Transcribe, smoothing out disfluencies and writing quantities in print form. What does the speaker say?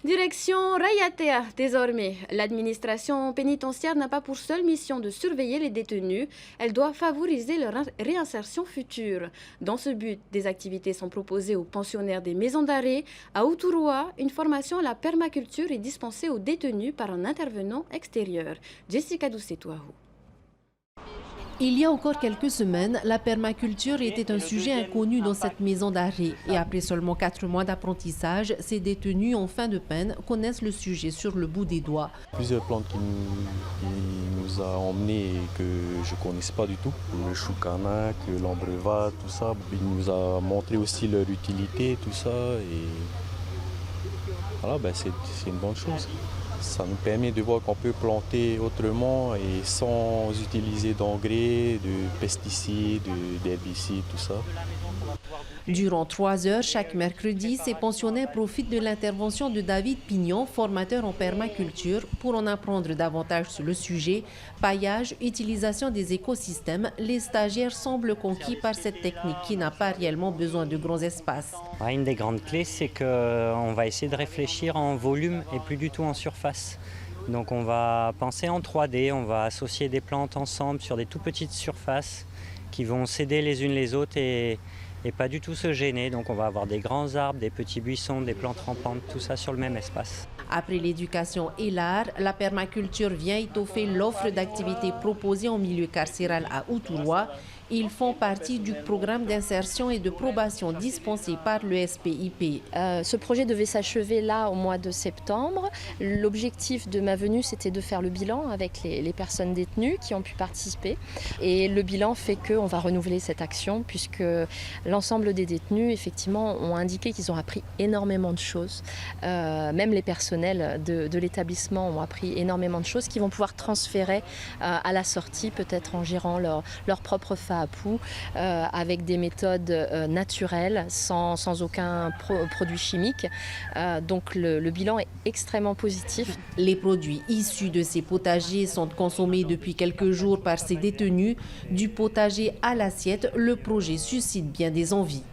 Direction Rayatea, désormais. L'administration pénitentiaire n'a pas pour seule mission de surveiller les détenus. Elle doit favoriser leur réinsertion future. Dans ce but, des activités sont proposées aux pensionnaires des maisons d'arrêt. À Outuroa, une formation à la permaculture est dispensée aux détenus par un intervenant extérieur. Jessica Doucetouahou. Il y a encore quelques semaines, la permaculture était un sujet inconnu dans cette maison d'arrêt. Et après seulement 4 mois d'apprentissage, ces détenus en fin de peine connaissent le sujet sur le bout des doigts. Plusieurs plantes qui nous a emmenés et que je ne connaissais pas du tout. Le choucanac, l'ambreva, tout ça. Il nous a montré aussi leur utilité, tout ça. Et voilà, c'est une bonne chose. Ça nous permet de voir qu'on peut planter autrement et sans utiliser d'engrais, de pesticides, d'herbicides, tout ça. Durant 3 heures chaque mercredi, ces pensionnaires profitent de l'intervention de David Pignon, formateur en permaculture, pour en apprendre davantage sur le sujet. Paillage, utilisation des écosystèmes, les stagiaires semblent conquis par cette technique qui n'a pas réellement besoin de grands espaces. Une des grandes clés, c'est qu'on va essayer de réfléchir en volume et plus du tout en surface. Donc on va penser en 3D, on va associer des plantes ensemble sur des tout petites surfaces qui vont s'aider les unes les autres et pas du tout se gêner. Donc on va avoir des grands arbres, des petits buissons, des plantes rampantes, tout ça sur le même espace. Après l'éducation et l'art, la permaculture vient étoffer l'offre d'activités proposées en milieu carcéral à Outuroa. Ils font partie du programme d'insertion et de probation dispensé par le SPIP. Ce projet devait s'achever là au mois de septembre. L'objectif de ma venue, c'était de faire le bilan avec les personnes détenues qui ont pu participer. Et le bilan fait qu'on va renouveler cette action puisque l'ensemble des détenus, effectivement, ont indiqué qu'ils ont appris énormément de choses. Même les personnels de l'établissement ont appris énormément de choses qu'ils vont pouvoir transférer à la sortie, peut-être en gérant leur propre FAAPU, avec des méthodes naturelles, sans aucun produit chimique. Donc le bilan est extrêmement positif. Les produits issus de ces potagers sont consommés depuis quelques jours par ces détenus. Du potager à l'assiette, le projet suscite bien des envies.